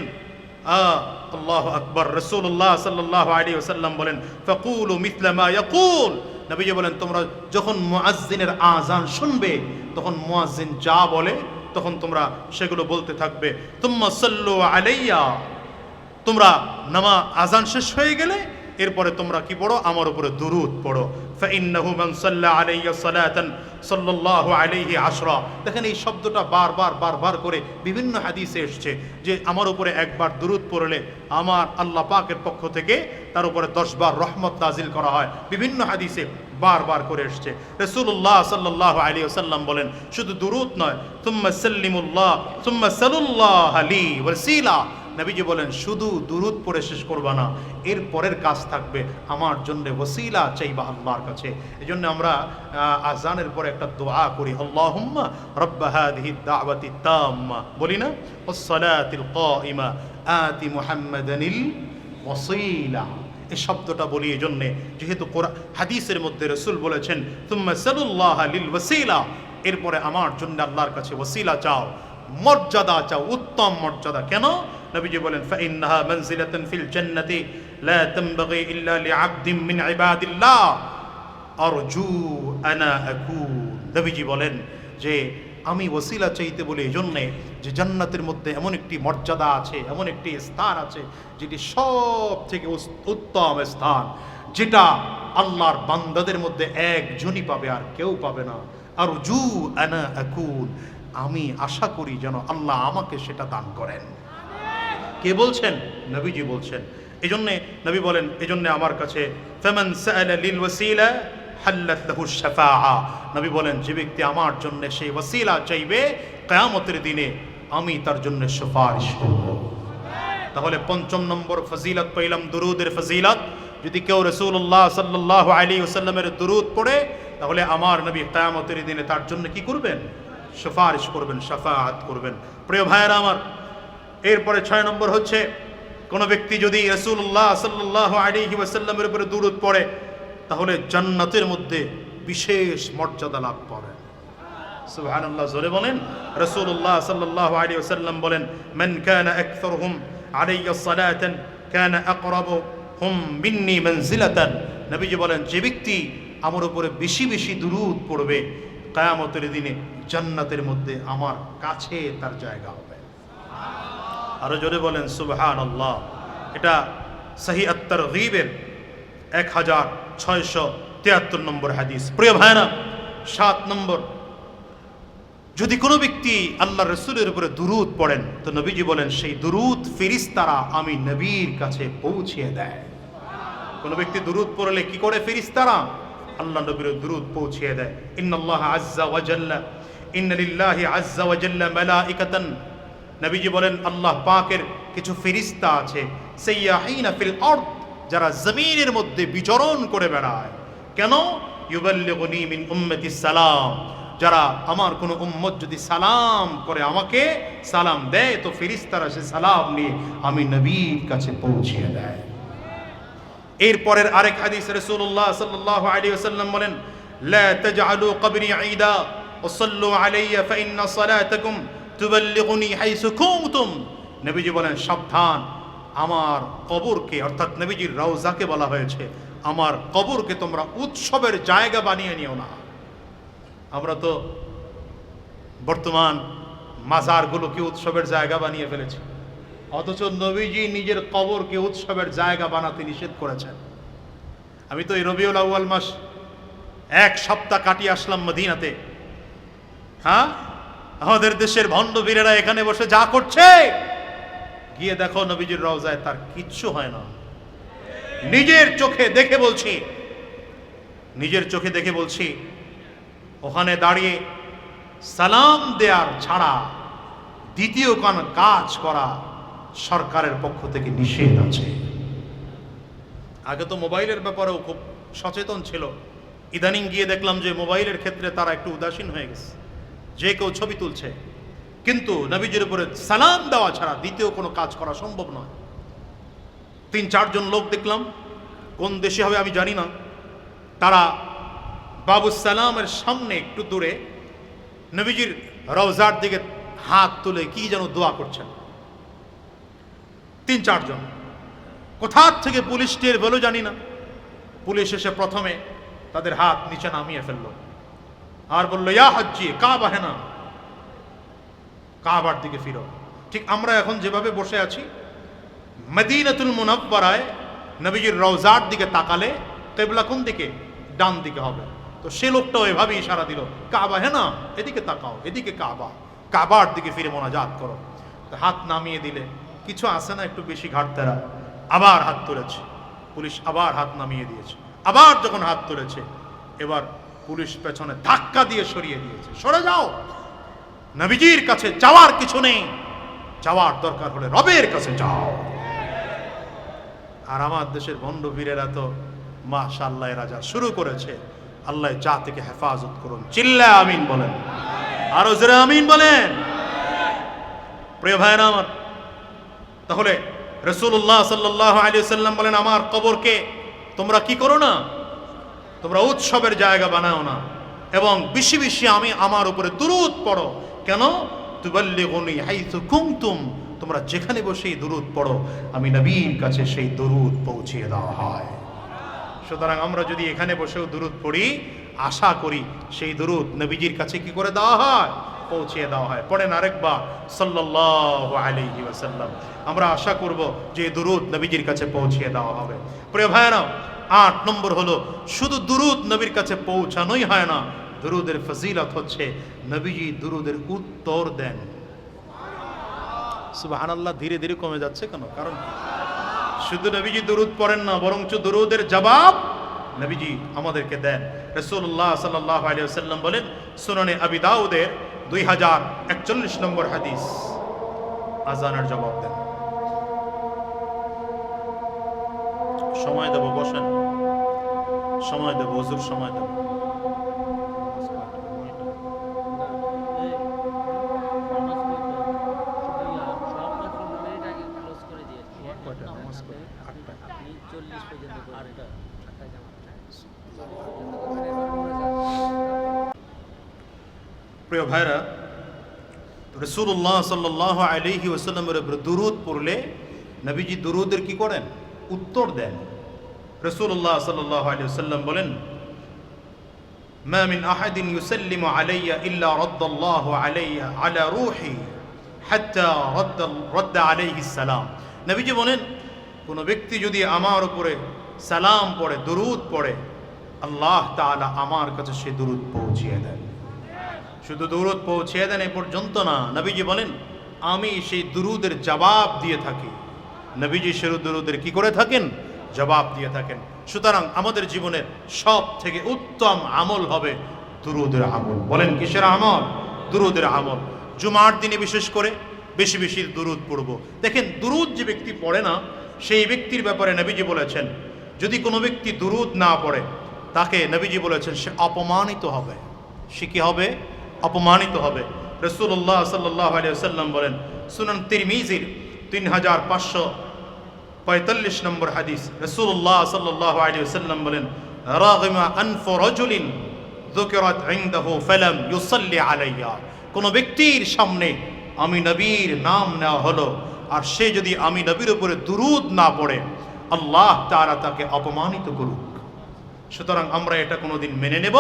আল্লাহু আকবার, রাসূলুল্লাহ সাল্লাল্লাহু আলাইহি ওয়াসাল্লাম বলেন, ফাকুলু মিথলা মা ইয়াকুল, নবীজি বলেন তোমরা যখন মুআযযিনের আযান শুনবে, তখন মুআযযিন যা বলে তখন তোমরা সেগুলো বলতে থাকবে। তুম্মা সাল্লু আলাইয়া, তোমরা আযান শেষ হয়ে গেলে এরপরে তোমরা কি পড়ো? আমার উপরে দুরূদ পড়ো। ফাইন্নাহু মান সাল্লা আলাইয়া সালাতান সাল্লাল্লাহু আলাইহি আশরা। দেখেন এই শব্দটা বারবার করে বিভিন্ন হাদিসে এসেছে যে আমার উপরে একবার দুরূদ পড়লে আমার আল্লাহ পাকের পক্ষ থেকে তার উপরে 10 বার রহমত নাজিল করা হয়। বিভিন্ন হাদিসে বারবার করে এসেছে। রাসূলুল্লাহ সাল্লাল্লাহু আলাইহি ওয়াসাল্লাম বলেন, শুধু দুরূদ নয়, তুম্মা সাল্লিমুল্লাহ তুম্মা সাল্লাল্লাহু আলাইহি ওয়াসিলা। নবীজি বলেন শুধু দুরূদ পড়ে শেষ করবা না, এর পরের কাজ থাকবে আমার জন্য ওসিলা চাইবা আল্লাহর কাছে। এই জন্য আমরা আযানের পরে একটা দোয়া করি, আল্লাহুম্মা রাব্বা হাযিহি দাওয়াতি তাম্মা, বলি না, ওয়াস সালাতিল কাইমা আতি মুহাম্মাদানিল ওয়াসিলা। এই শব্দটা বলি এই জন্যে, যেহেতু হাদিসের মধ্যে রাসূল বলেছেন তুম্মা সাল্লাল্লাহু লিল ওয়াসিলা, এরপরে আমার জন্য আল্লাহর কাছে ওসিলা চাও, মর্যাদা চাও, উত্তম মর্যাদা। কেন? নবীজি বলেন, ফাইন্নাহা মানজিলাতুন ফিল জান্নাতি লা তানবাগি ইল্লা লিআবদিন মিন ইবাদিল্লাহ আরজু আনা আকুন। নবীজি বলেন যে আমি ওসিলা চাইতে বলি এই জন্যে যে জান্নাতের মধ্যে এমন একটি মর্যাদা আছে, এমন একটি স্থান আছে যেটি সব থেকে উত্তম স্থান, যেটা আল্লাহর বান্দাদের মধ্যে একজনই পাবে, আর কেউ পাবে না। আরজু আনা আকুন, আমি আশা করি যেন আল্লাহ আমাকে সেটা দান করেন। কে বলছেন? নবীজি বলছেন। এই জন্যে নবী বলেন, এই জন্যে আমার কাছে ফামান সাআলা লিল ওয়াসিলা হাল্লাত লাহু শাফাআ, নবী বলেন যে ব্যক্তি আমার জন্য সেই ওয়াসিলা চাইবে, কিয়ামতের দিনে আমি তার জন্য সুপারিশ করব। তাহলে 5 নম্বর ফজিলত পাইলাম, দুরূদের ফজিলত। যদি কেউ রাসূলুল্লাহ সাল্লাল্লাহু আলাইহি ওয়াসাল্লামের দুরূদ পড়ে, তাহলে আমার নবী কিয়ামতের দিনে তার জন্য কি করবেন? সুপারিশ করবেন, শাফাআত করবেন। প্রিয় ভাইয়েরা আমার, এরপরে 6 নম্বর হচ্ছে, কোন ব্যক্তি যদি রাসূলুল্লাহ সাল্লাল্লাহু আলাইহি ওয়াসাল্লামের উপরে দুরূদ পড়ে তাহলে জান্নাতের মধ্যে বিশেষ মর্যাদা লাভ করে। সুবহানাল্লাহ, জোরে বলেন। রাসূলুল্লাহ সাল্লাল্লাহু আলাইহি ওয়াসাল্লাম বলেন, মান কানা আকসারুহুম আলাইয়া সালাতান কানা আকরাবুহুম মিন্নি মানজিলাতান। নবীজি বলেন, যে ব্যক্তি আমার উপরে বেশি বেশি দুরূদ পড়বে কিয়ামতের দিনে জান্নাতের মধ্যে আমার কাছে তার জায়গা হবে। আরো জোরে বলেন সুবহানাল্লাহ। এটা সহিহ আত-তারগীবের 1673 নম্বর হাদিস। প্রিয় ভাইরা, 7 নম্বর, যদি কোনো ব্যক্তি আল্লাহ রাসূলের উপরে দুরূদ পড়েন তো নবীজি বলেন সেই দুরূদ ফেরেশতারা আমি নবীর কাছে পৌঁছিয়ে দেয়। কোন ব্যক্তি দুরূদ পড়লে কি করে ফেরেশতারা? আল্লাহ নবীর দুরূদ পৌঁছিয়ে দেয়। ইন্নাল্লাহ আযজা ওয়া জাল্লা, ইন্না লিল্লাহি আযজা ওয়া জাল্লা মালাইকাতান। নবীজি বলেন, আল্লাহ পাকের কিছু ফেরেশতা আছে সাইয়াহিনা ফিল আরদ, যারা জমিনের মধ্যে বিচরণ করে বেড়ায়। কেন? ইউবাল্লিগুনি মিন উম্মতি সালাম, যারা আমার কোন উম্মত যদি সালাম করে আমাকে সালাম দেয় তো ফেরেশতারা সে সালাম নিয়ে আমি নবীর কাছে পৌঁছিয়ে দেয়। এরপরের আরেক হাদিস রাসূলুল্লাহ সাল্লাল্লাহু আলাইহি ওয়াসাল্লাম বলেন, লা তাজআলু কবরি ঈদা ওয়া সাল্লু আলাইয়া ফা ইন্না সালাতাকুম তুবাল্লিগুনি হাইসু কুনতুম। নবীজি বলেন, সাবধান, আমার কবরকে, অর্থাৎ নবীজির রওজাকে বলা হয়েছে, আমার কবরকে তোমরা উৎসবের জায়গা বানিয়ে নিও না। আমরা তো বর্তমান মাজারগুলোকে উৎসবের জায়গা বানিয়ে ফেলেছি, অথচ নবীজি নিজের কবরকে উৎসবের জায়গা বানাতে নিষেধ করেছেন। আমি তো এই রবিউল আউয়াল মাস 1 সপ্তাহ কাটিয়ে আসলাম মদিনাতে। হ্যাঁ, আমাদের দেশের ভণ্ড বীরেরা এখানে বসে যা করছে, গিয়ে দেখো নবীজির রওজায় তার কিচ্ছু হয় না। নিজের চোখে দেখে বলছি, নিজের চোখে দেখে বলছি, ওখানে দাঁড়িয়ে সালাম দেওয়ার ছাড়া দ্বিতীয় কোন কাজ করা সরকারের পক্ষ থেকে নিষেধ আছে। আগে তো মোবাইলের ব্যাপারেও খুব সচেতন ছিল, ইদানিং গিয়ে দেখলাম যে মোবাইলের ক্ষেত্রে তারা একটু উদাসীন হয়ে গেছে, যে কেউ ছবি তুলছে। কিন্তু নবীজির উপরে সালাম দেওয়া ছাড়া দ্বিতীয় কোনো কাজ করা সম্ভব নয়। 3-4 জন লোক দেখলাম, কোন দেশে হবে আমি জানি না, তারা বাবু সালামের সামনে একটু দূরে নবীজির রওজার দিকে হাত তুলে কি যেন দোয়া করছেন। 3-4 জন, কোথা থেকে পুলিশ টের পেল জানি না। পুলিশ এসে প্রথমে তাদের হাত নিচে নামিয়ে ফেললো আর বললো, ইয়া হাজ্জি কাবা হেনা, কাবার দিকে ফিরো। ঠিক আমরা এখন যেভাবে বসে আছি, মদিনাতুল মুনাওয়ারায় নবীজির রওজার দিকে তাকালে কিবলা কোন দিকে? ডান দিকে হবে। তো সে লোকটাও এভাবে ইশারা দিল, কাবা হেনা, এদিকে তাকাও, এদিকে কাবা, কাবার দিকে ফিরে মোনাজাত করো। হাত নামিয়ে দিলে কিছু আসে না একটু বেশি ঘাটতেরা, আবার হাত তুলেছে পুলিশ, আবার হাত নামিয়ে দিয়েছে। আবার যখন হাত তুলেছে, এবার পুলিশ পেছনে ধাক্কা দিয়ে সরিয়ে দিয়েছে, সরে যাও, নবীজির কাছে যাওয়ার কিছু নেই, যাওয়ার দরকার হলে রবের কাছে যাও। আর আমার দেশের ভণ্ড বীরেরা তো মাশাআল্লাহ রাজা শুরু করেছে। আল্লাহ জাতিকে হেফাজত করুন, চিল্লা আমিন বলেন, আরো জোরে আমিন বলেন। প্রিয় ভাইরা আমার, তাহলে রাসূলুল্লাহ সাল্লাল্লাহু আলাইহি ওয়াসাল্লাম বলেন, আমার কবরকে তোমরা কি করো না, তোমরা উৎসবের জায়গা বানাও না, এবং বেশি বেশি আমি আমার উপরে দুরূদ পড়ো। কেন? তুবাল্লিগুনি হাইসু কুনতুম, তোমরা যেখানে বসেই দুরূদ পড়ো আমি নবীর কাছে সেই দুরূদ পৌঁছিয়ে দেওয়া হয়। সুতরাং আমরা যদি এখানে বসেও দুরূদ পড়ি, আশা করি সেই দুরূদ নবীজির কাছে কি করে দেওয়া হয়? পৌঁছিয়ে দেওয়া হয়। পড়েন আরেকবার সাল্লাল্লাহু আলাইহি ওয়াসাল্লাম। আমরা আশা করব যে দুরূদ নবীজির কাছে পৌঁছিয়ে দেওয়া হবে। প্রিয় ভাইরা, 8 নম্বর হলো, শুধু দুরূদ নবীর কাছে পৌঁছানোই হয় না, দুরূদের ফজিলত হচ্ছে নবীজি দুরূদের উত্তর দেন। সুবহানাল্লাহ, ধীরে ধীরে কমে যাচ্ছে কেন? কারণ শুধু নবীজি দুরূদ পড়েন না, বরঞ্চ দুরূদের জবাব নবীজি আমাদেরকে দেন। রাসূলুল্লাহ সাল্লাল্লাহু আলাইহি ওয়াসাল্লাম বলেন, সুনানে আবি দাউদের 2041 নম্বর হাদিস, আজানের জবাব দেন। সময় দেব, বসেন, সময় দেব, হুজুর সময় দেব। প্রিয় ভাইরা, রাসূলুল্লাহ সাল্লাল্লাহু আলাইহি ওয়াসাল্লামের উপর দুরূদ পড়লে নবীজি দুরূদের কি করেন? উত্তর দেন। রাসূলুল্লাহ সাল্লাল্লাহু আলাইহি ওয়াসাল্লাম বলেন, মা মিন আহাদিন ইউসাল্লিমু আলাইয়া ইল্লা রাদ্দাল্লাহু আলাইয়া আলা রূহি হাত্তা রাদ্দা আলাইহিস সালাম। নবীজি বলেন, কোন ব্যক্তি যদি আমার উপরে সালাম পড়ে, দুরূদ পড়ে, আল্লাহ তাআলা আমার কাছে সে দুরূদ পৌঁছিয়ে দেন। শুধু দুরূদ পৌঁছিয়ে দেন এ পর্যন্ত না, নবীজি বলেন আমি সেই দুরূদের জবাব দিয়ে থাকি। নবীজি সেই দুরূদের কি করে থাকেন? জবাব দিয়ে থাকেন। সুতরাং আমাদের জীবনের সব থেকে উত্তম আমল হবে দুরূদের আমল। বলেন কিসের আমল? দুরূদের আমল। জুমার দিনে বিশেষ করে বেশি বেশি দুরূদ পড়ব। দেখেন, দুরূদ যে ব্যক্তি পড়ে না, সেই ব্যক্তির ব্যাপারে নবীজি বলেছেন, যদি কোনো ব্যক্তি দুরূদ না পড়ে তাকে নবীজি বলেছেন সে অপমানিত হবে। সে কি হবে? অপমানিত হবে। রাসূলুল্লাহ সাল্লাল্লাহু আলাইহি ওয়াসাল্লাম বলেন, সুনান তিরমিজির 3545 নম্বর হাদিস, রাসূলুল্লাহ সাল্লাল্লাহু আলাইহি ওয়াসাল্লাম বলেন, রাগিমা আনফু রাজুলিন যুকিরাত ইনদাহু ফালাম ইউসাল্লি আলাইয়া। কোন ব্যক্তির সামনে আমি নবীর নাম নেওয়া হলো আর সে যদি আমি নবীর উপরে দুরূদ না পড়ে, আল্লাহ তাআলা তাকে অপমানিত করুক। সুতরাং আমরা এটা কোনোদিন মেনে নেব?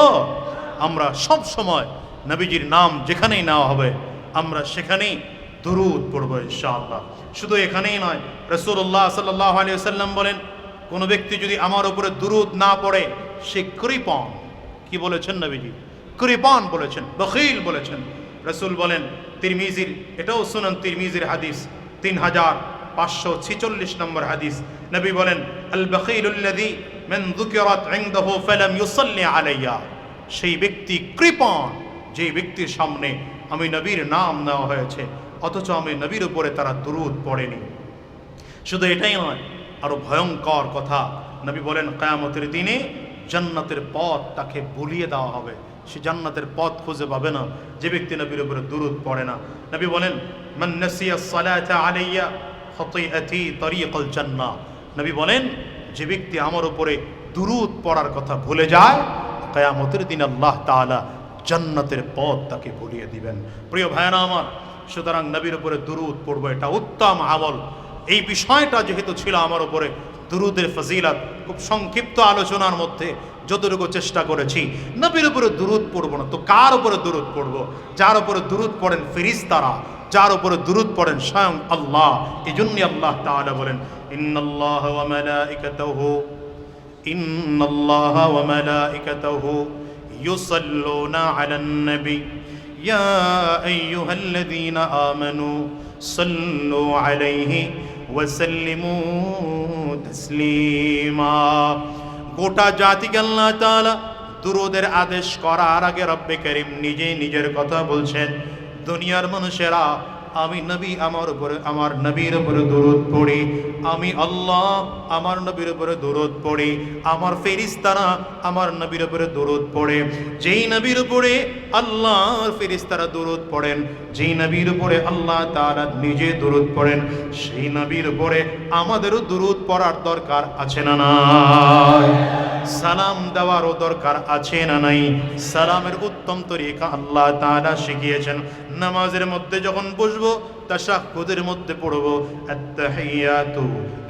আমরা সব সময় নবীজির নাম যেখানেই নেওয়া হবে আমরা সেখানেই দুরূদ পড়ব ইনশাআল্লাহ। শুধু এখানেই নয়, রাসূলুল্লাহ সাল্লাল্লাহু আলাইহি ওয়াসাল্লাম বলেন, কোন ব্যক্তি যদি আমার উপরে দুরূদ না পড়ে সে কৃপণ। কি বলেছেন নবীজি? কৃপণ বলেছেন, বখিল বলেছেন। রাসূল বলেন, তিরমিজির, এটাও সুনান তিরমিজির হাদিস, 3546 নম্বর হাদিস, নবী বলেন, আল বখিলুল্লাযী মান যুকিরাত ইনদাহু ফালাম ইউসাল্লি আলাইয়া। সেই ব্যক্তি কৃপণ যে ব্যক্তির সামনে আমি নবীর নাম নেওয়া হয়েছে অথচ আমি নবীর উপরে তারা দুরূদ পড়েনি। শুধু এটাই নয়, আরো ভয়ঙ্কর কথা, নবী বলেন কিয়ামতের দিনে জান্নাতের পথ তাকে ভুলিয়ে দেওয়া হবে। সে জান্নাতের পথ খুঁজে পাবে না যে ব্যক্তি নবীর উপরে দুরূদ পড়ে না। নবী বলেন, মান নাসিয়া সালাতা আলাইয়া খাতিআতি তরিকাল জান্নাহ। নবী বলেন, যে ব্যক্তি আমার উপরে দুরূদ পড়ার কথা ভুলে যায়, কিয়ামতের দিন আল্লাহ তাআলা জান্নাতের পথ তাকে ভুলিয়ে দিবেন। প্রিয় ভাইরা আমার, সুতরাং নবীর উপরে দুরূদ পড়ব, এটা উত্তম আমল। এই বিষয়টা যেহেতু ছিল আমার উপরে দুরূদের ফজিলত, খুব সংক্ষিপ্ত আলোচনার মধ্যে যতটুকু চেষ্টা করেছি, নবীর উপরে দুরূদ পড়ব না তো কার উপরে দুরূদ পড়ব? যার উপরে দুরূদ পড়েন ফেরেশতারা, যার উপরে দুরূদ পড়েন স্বয়ং আল্লাহ। এজন্যই আল্লাহ তাআলা বলেন, ইন্নাল্লাহা ওয়া মালাইকাতাহু ইউসাল্লুনা আলান নবী ইয়া আইয়ুহাল্লাযীনা আমানু সাল্লু আলাইহি ওয়া সাল্লিমু তাসলিমা। গোটা জাতিকে আল্লাহ তাআলা দুরূদের আদেশ করার আগে রব্বে করিম নিজে নিজের কথা বলছেন, দুনিয়ার মানুষেরা আমি নবী আমার নবীর উপরে দুরূদ পড়ি, আমি আল্লাহ আমার নবীর উপরে দুরূদ পড়ি, আমার ফেরেশতারা আমার নবীর উপরে দুরূদ পড়ে। যেই নবীর উপরে আল্লাহর ফেরেশতারা দুরূদ পড়েন, যেই নবীর উপরে আল্লাহ তাআলা নিজে দুরূদ পড়েন, সেই নবীর উপরে আমাদেরও দুরূদ পড়ার দরকার আছে না নাই? সালাম দেওয়ারও দরকার আছে না নাই? সালামের উত্তম তরিকা আল্লাহ তাআলা শিখিয়েছেন। নামাজের মধ্যে যখন বসবো তাশাহুদের মধ্যে পড়বো, আত-তাহিয়াতু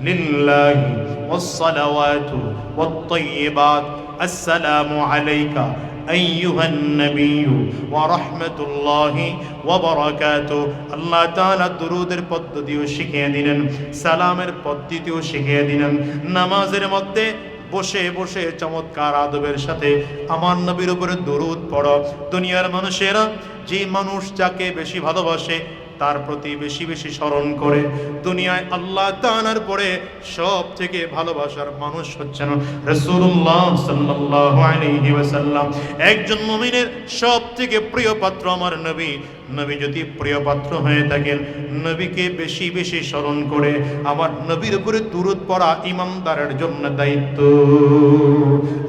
লিল্লাহি ওয়াস-সালাওয়াতু ওয়াত-তাইয়্যিবাত, আসসালামু আলাইকা আইয়ুহান নাবিয়্যু ওয়া রাহমাতুল্লাহি ওয়া বারাকাতুহু। আল্লাহ তাআলা দুরূদের পদ্ধতিও শিখিয়ে দিলেন, সালামের পদ্ধতিও শিখিয়ে দিলেন। নামাজের মধ্যে বসে বসে চমৎকার আদবের সাথে আমার নবীর উপরে দরুদ পড়ো। দুনিয়ার মানুষেরা যে মানুষ যাকে বেশি ভালোবাসে তার প্রতি বেশি বেশি স্মরণ করে। দুনিয়ায় আল্লাহ তাআলার পরে সব থেকে ভালোবাসার মানুষ হচ্ছেন রাসূলুল্লাহ সাল্লাল্লাহু আলাইহি ওয়াসাল্লাম। একজন মুমিনের সব থেকে প্রিয় পাত্র আমার নবী। নবী যদি প্রিয় পাত্র হয়ে থাকেন, নবীকে বেশি বেশি স্মরণ করে আমার নবীর উপরে দুরূদ পড়া ইমানদারের জন্য দায়িত্ব।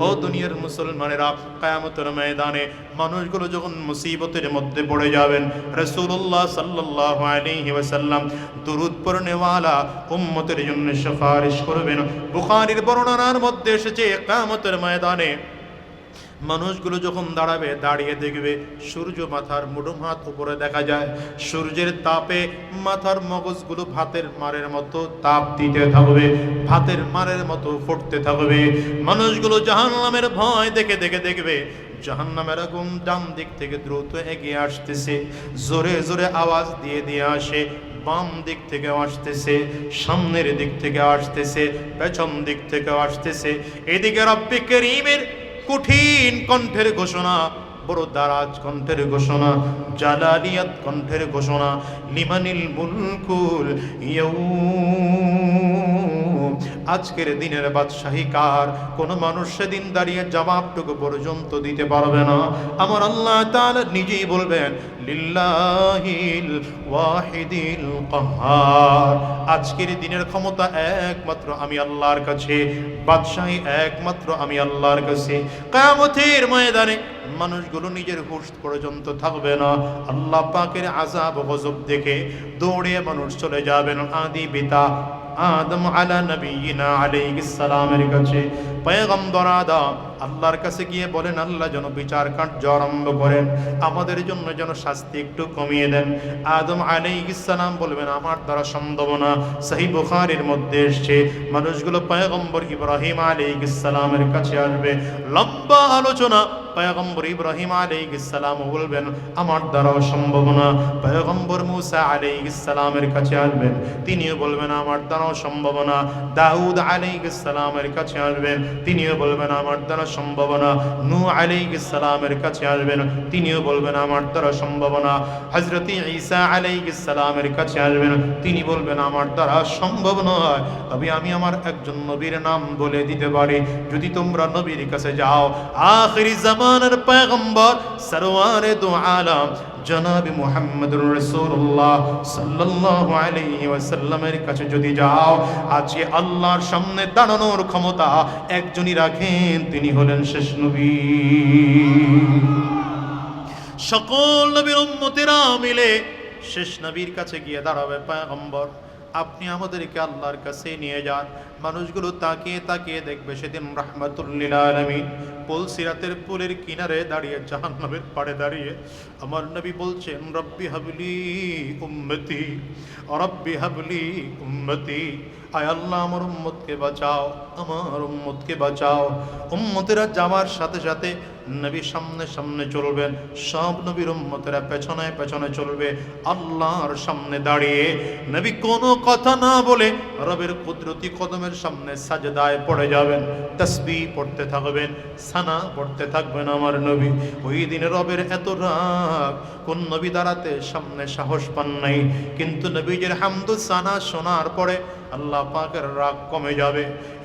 ও দুনিয়ার মুসলমানেরা, কিয়ামতের ময়দানে মানুষগুলো যখন মুসিবতের মধ্যে পড়ে যাবেন, রাসূলুল্লাহ সাল্লাল্লাহু আলাইহি ওয়াসাল্লাম দুরূদ পড়নেওয়ালা উম্মতের জন্য সুপারিশ করবেন। বুখারীর বর্ণনার মধ্যে এসেছে, কিয়ামতের ময়দানে মানুষগুলো যখন দাঁড়াবে, দাঁড়িয়ে দেখবে সূর্য মাথার মুঠোম হাত উপরে দেখা যায়। সূর্যের তাপে মাথার মগজগুলো ভাতের মারের মতো তাপ দিতে থাকবে, ভাতের মারের মতো ফুটতে থাকবে। মানুষগুলো জাহান্নামের ভয় দেখে দেখে দেখবে জাহান্নামের আগুন ডান দিক থেকে দ্রুত এগিয়ে আসতেছে, জোরে জোরে আওয়াজ দিয়ে দিয়ে আসে। বাম দিক থেকে আসতেছে, সামনের দিক থেকে আসতেছে, পেছন দিক থেকে আসতেছে। এদিকে রব্বে করিমের কঠিন কণ্ঠের ঘোষণা, বড় দারাজ কণ্ঠের ঘোষণা, জালালিয়াত কণ্ঠের ঘোষণা, লিমানিল মুলকুল ইয়াউম, আজকের দিনের বাদশাহী কার? কোন মানুষ সেদিন দাঁড়িয়ে জবাবটুকু পর্যন্ত দিতে পারবে না। আমার আল্লাহ তাআলা নিজেই বলবেন লিল্লাহিল ওয়াহিদিল কাহ্হার, আজকের দিনের ক্ষমতা একমাত্র আমি আল্লাহর কাছে, বাদশাহী একমাত্র আমি আল্লাহর কাছে। কিয়ামতের ময়দানে মানুষগুলো নিজের হুঁশ পর্যন্ত থাকবে না। আল্লাহ পাকের আযাব গজব দেখে দৌড়ে মানুষ চলে যাবেন আদি পিতা আদম আলা নবিয়িনা আলাইহিস সালামের কাছে। পয়গম্বর আদম আল্লাহর কাছে গিয়ে বলেন, আল্লাহ যেন বিচার কার্য আরম্ভ করেন, আমাদের জন্য যেন শাস্তি একটু কমিয়ে দেন। আদম আলাইহিস সালাম বলবেন, আমার দ্বারা সম্ভব না। সহিহ বুখারীর মধ্যে এসেছে, মানুষগুলো পয়গম্বর ইব্রাহিম আলাইহিস সালামের কাছে আসবে, লম্বা আলোচনা। পয়গম্বর ইব্রাহিম আলাইহিস সালাম বলবেন, আমার দ্বারাও সম্ভব না। পয়গম্বর মুসা আলাইহিস সালামের কাছে আসবেন, তিনিও বলবেন, আমার দ্বারাও সম্ভব না। দাউদ আলাইহিস সালামের কাছে আসবেন, তিনিও বলবেন, আমার দ্বারা সম্ভব না। নূহ আলাইহিস সালামের কাছে আসবেন, তিনিও বলবেন, আমার দ্বারা সম্ভব না। হযরত ঈসা আলাইহিস সালামের কাছে আসবেন, তিনি বলবেন, আমার দ্বারা সম্ভব নয়, তবে আমি আমার একজন নবীর নাম বলে দিতে পারি, যদি তোমরা নবীর কাছে যাও। আখিরি জামানের পয়গম্বর সরওয়ারে দু আলম জনাবে মুহাম্মদুর রাসূলুল্লাহ সাল্লাল্লাহু আলাইহি ওয়াসাল্লামের কাছে যদি যাও, আজকে আল্লাহর সামনে দাঁড়ানোর ক্ষমতা একজনই রাখেন, তিনি হলেন শেষ নবী। সকল নবীর উম্মতেরা মিলে শেষ নবীর কাছে গিয়ে দাঁড়াবে, পয়গম্বর আপনি আমাদেরকে আল্লাহর কাছে নিয়ে যান। মানুষগুলো তাকিয়ে তাকিয়ে দেখবে সেদিন রাহমাতুল লিল আলামিন পুলসিরাতের পুলের কিনারে দাঁড়িয়ে, জাহান্নামের পাড়ে দাঁড়িয়ে আমার নবী বলছেন, রব্বি হাবলি উম্মতি, রব্বি হাবলি উম্মতি, আয় আল্লাহ আমার উম্মতকে বাঁচাও, আমার উম্মতকে বাঁচাও। উম্মতেরা যাওয়ার সাথে সাথে নবী সামনে সামনে চলবেন, সব নবীর উম্মতেরা পেছনে পেছনে চলবে। আল্লাহর সামনে দাঁড়িয়ে নবী কোনো কথা না বলে রবের কুদরতি কদমের সামনে সাজদায় পড়ে যাবেন, তাসবিহ পড়তে থাকবেন, সানা পড়তে থাকবেন আমার নবী। ওই দিনে রবের এত রাগ, কোন নবী দাঁড়াতে সামনে সাহস পান নাই, কিন্তু নবীজির হামদু সানা শোনার পরে আল্লাহ পাকের রাগ কমে যাবে।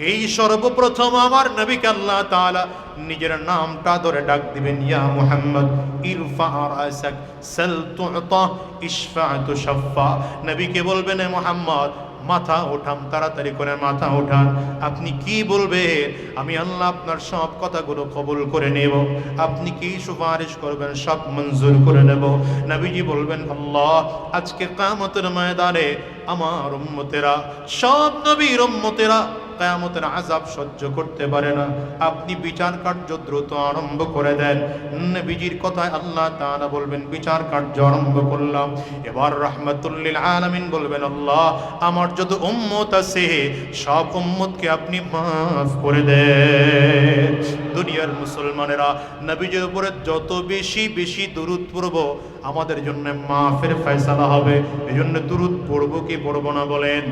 এই সর্বপ্রথম আমার নবীকে আল্লাহ তাআলা নিজের নামটা ধরে ডাক দিবেন, ইয়া মুহাম্মদ ইরফা রাসাক সাল তুতা ইশফা তুশফা। নবীকে বলবেন, এ মুহাম্মদ মাথা ওঠান, তাড়াতাড়ি করে মাথা ওঠান। আপনি কি বলবেন? আমি আল্লাহ আপনার সব কথাগুলো কবুল করে নেব। আপনি কি সুপারিশ করবেন? সব মঞ্জুর করে নেব। নবীজি বলবেন, আল্লাহ আজকে কিয়ামতের ময়দানে আমার উম্মতেরা, সব নবীর উম্মতেরা কিয়ামতের আযাব সহ্য করতে পারে না, আপনি বিচার কার্য দ্রুত আরম্ভ করে দেন। নবীজির কথায় আল্লাহ তাআলা বলবেন, বিচার কার্য আরম্ভ করলাম। এবার রাহমাতুল লিল আলামিন বলবেন, আল্লাহ আমার যত উম্মত আছে সব উম্মতকে আপনি মাফ করে দেন। দুনিয়ার মুসলমানেরা নবীজির উপরে যত বেশি বেশি দুরূদ পড়ব, আমাদের জন্য মাফের ফয়সালা হবে। এজন্য দুরূদ পড়ব কি পড়ব না বলেন?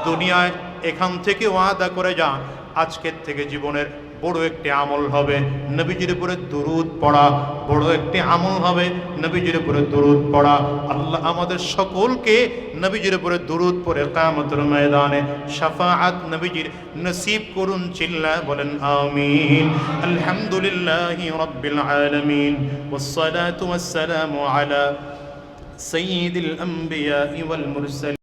দুনিয়ায় এখান থেকে ওয়াদা করে যান, আজকের থেকে জীবনের বড় একটি আমল হবে নবীজির উপরে দুরূদ পড়া, বড় একটি আমল হবে নবীজির উপরে দুরূদ পড়া। আল্লাহ আমাদের সকলকে নবীজির উপরে দুরূদ পড়ে কিয়ামতের ময়দানে শাফাআত নবীজির নসিব করুন। চিল্লা বলেন আমিন। আলহামদুলিল্লাহি রাব্বিল আলামিন ওয়াস সালাতু ওয়াস সালামু আলা সাইয়্যিদিল আমবিয়া ওয়াল মুরসালিন।